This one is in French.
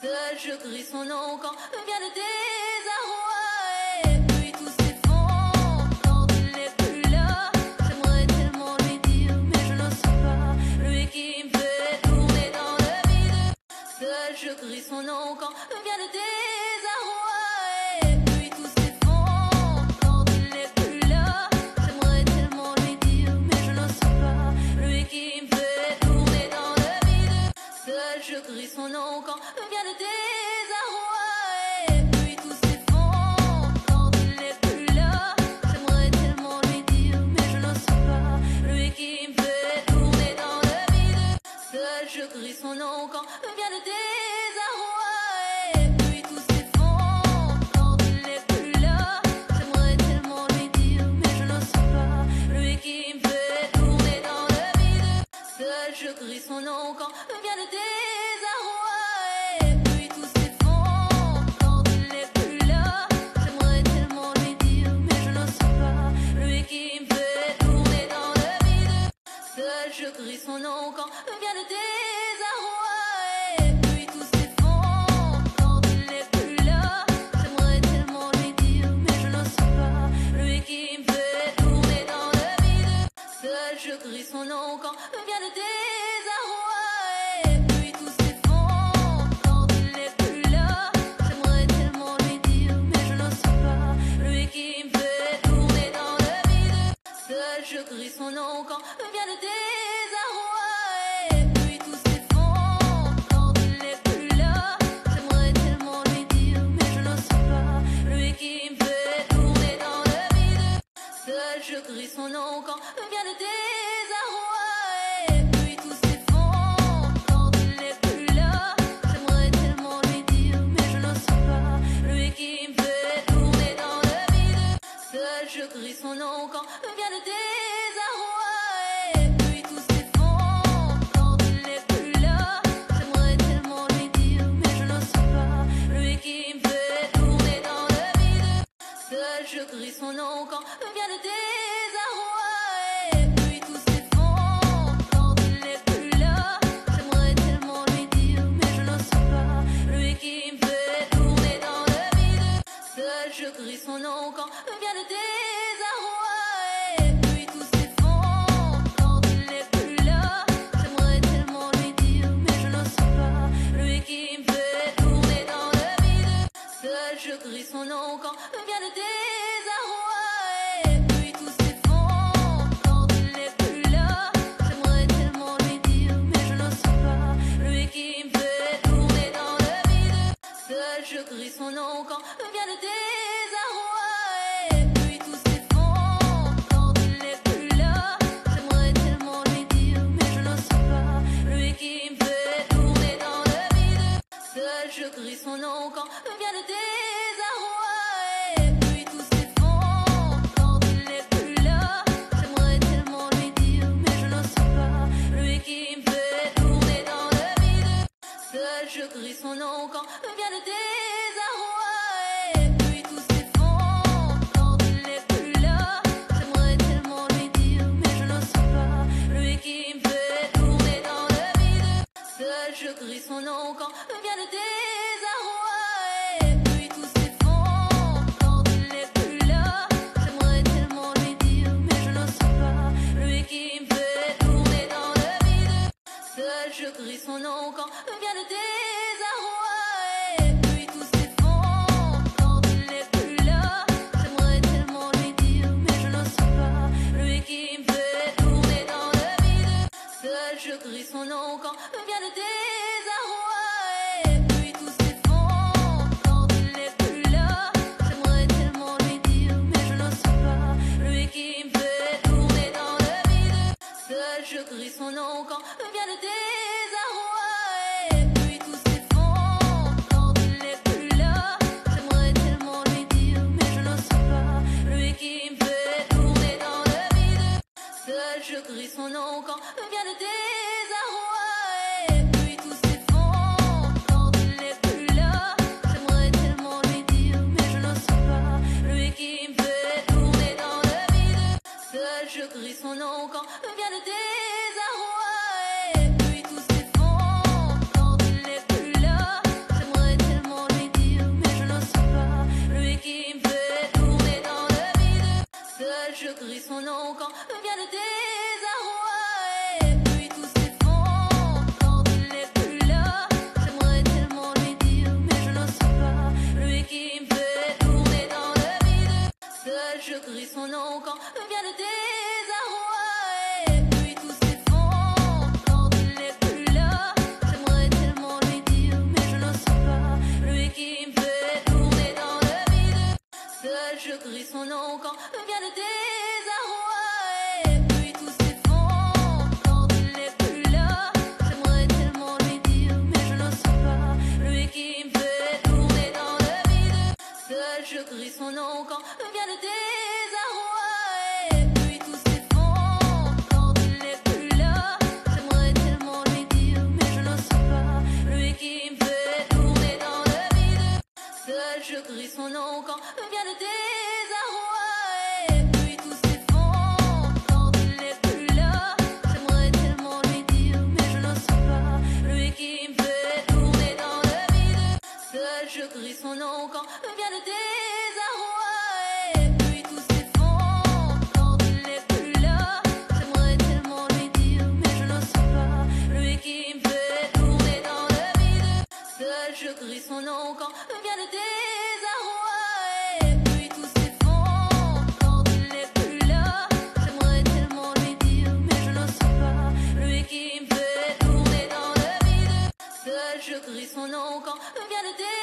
Seul je crie son nom quand vient le désarroi. Et puis tout s'effondre quand il n'est plus là. J'aimerais tellement lui dire, mais je n'ose pas. Lui qui me fait tourner dans le vide. Seul je crie son nom quand vient le désarroi. Et puis tout s'effondre quand il n'est plus là. J'aimerais tellement lui dire, mais je n'ose pas. Lui qui me fait tourner dans le vide. Seul je crie son nom quand vient le désarroi. Et puis tout s'effondre quand il n'est plus là. J'aimerais tellement lui dire, mais je n'ose pas. Lui qui me fait tourner dans le vide. Seul je crie son nom quand vient le désarroi. Et puis tout s'effondre quand il n'est plus là. J'aimerais tellement lui dire, mais je n'ose pas. Lui qui me fait tourner dans le vide. Seul je crie son nom quand vient le désarroi. Et puis tout s'effondre quand il n'est plus là. J'aimerais tellement lui dire, mais je n'ose pas. Lui qui me fait tourner dans le vide. Seul je crie son nom quand vient le désarroi. Et puis tout s'effondre quand il n'est plus là. J'aimerais tellement lui dire, mais je n'ose pas. Lui qui me fait tourner dans le vide. Seul je crie son nom quand vient le désarroi. Et puis tout s'effondre quand il n'est plus là. J'aimerais tellement lui dire, mais je n'ose pas. Lui qui me fait tourner dans le vide. Seul je crie son nom quand vient le désarroi. Et puis tout s'effondre quand il n'est plus là. J'aimerais tellement lui dire, mais je n'ose pas. Lui qui me fait tourner dans le vide. Seul je crie son nom quand vient le désarroi. Et puis tout s'effondre quand il n'est plus là. J'aimerais tellement lui dire, mais je n'ose pas. Lui qui me fait tourner dans le vide. Seul je crie son nom quand vient le désarroi. Et puis tout s'effondre quand il n'est plus là. J'aimerais tellement lui dire, mais je n'ose pas. Lui qui me fait tourner dans le vide. Seul je crie son nom quand vient le désarroi. Et puis tout s'effondre quand il n'est plus là. J'aimerais tellement lui dire, mais je n'ose pas. Lui qui me fait tourner dans le vide. Seul je crie son nom quand vient le désarroi. Et puis tout s'effondre quand il n'est plus là. J'aimerais tellement lui dire, mais je n'ose pas. Lui qui me fait tourner dans le vide. Seul je crie son nom quand vient le désarroi. Et puis tout s'effondre quand il n'est plus là. J'aimerais tellement lui dire, mais je n'ose pas. Lui qui me fait tourner dans le vide. Seul je crie son nom quand vient le désarroi. Et puis tout s'effondre quand il n'est plus là. J'aimerais tellement lui dire, mais je n'ose pas. Lui qui me fait tourner dans le vide. Seul je crie son nom quand vient le désarroi. Et puis tout s'effondre quand il n'est plus là. J'aimerais tellement lui dire, mais je n'ose pas. Lui qui me fait tourner dans le vide. Seul je crie son nom quand vient le désarroi. Et puis tout s'effondre quand il n'est plus là. J'aimerais tellement lui dire, mais je n'ose pas. Lui qui me fait tourner dans le vide. Seul je crie son nom quand vient le désarroi. Et puis tout s'effondre quand il n'est plus là. J'aimerais tellement lui dire, mais je n'ose pas. Lui qui me fait tourner dans le vide. Seul je crie son nom quand vient le désarroi. Et puis tout s'effondre quand il n'est plus là. J'aimerais tellement lui dire, mais je n'ose pas. Lui qui me fait tourner dans le vide. Seul je crie son nom quand vient le désarroi. Et puis tout s'effondre quand il n'est plus là. J'aimerais tellement lui dire, mais je n'ose pas. Lui qui me fait tourner dans le vide. Seul je crie son nom quand vient le désarroi. Et puis tout s'effondre quand il n'est plus là. J'aimerais tellement lui dire, mais je n'ose pas. Lui qui me fait tourner dans le vide. Seul je crie son nom quand vient le désarroi. Et puis tout s'effondre quand il n'est plus là. J'aimerais tellement lui dire, mais je n'ose pas. Lui qui me fait tourner dans le vide. Seul je crie son nom quand vient le désarroi. Et puis tout s'effondre quand il n'est plus là. J'aimerais crie son nom quand vient le désarroi. Et puis tout s'effondre quand il n'est plus là. J'aimerais tellement lui dire, mais je n'ose pas. Lui qui me fait tourner dans le vide. Seul je crie son nom quand vient le désarroi. Et puis tout s'effondre quand il n'est plus là. J'aimerais tellement lui dire, mais je n'ose pas. Lui qui me fait tourner dans le vide. Seul je crie son nom quand vient le désarroi. Et puis tout s'effondre quand il n'est plus là. J'aimerais tellement lui dire, mais je n'ose pas. Lui qui me fait tourner dans le vide. Seul je crie son nom quand vient le désarroi.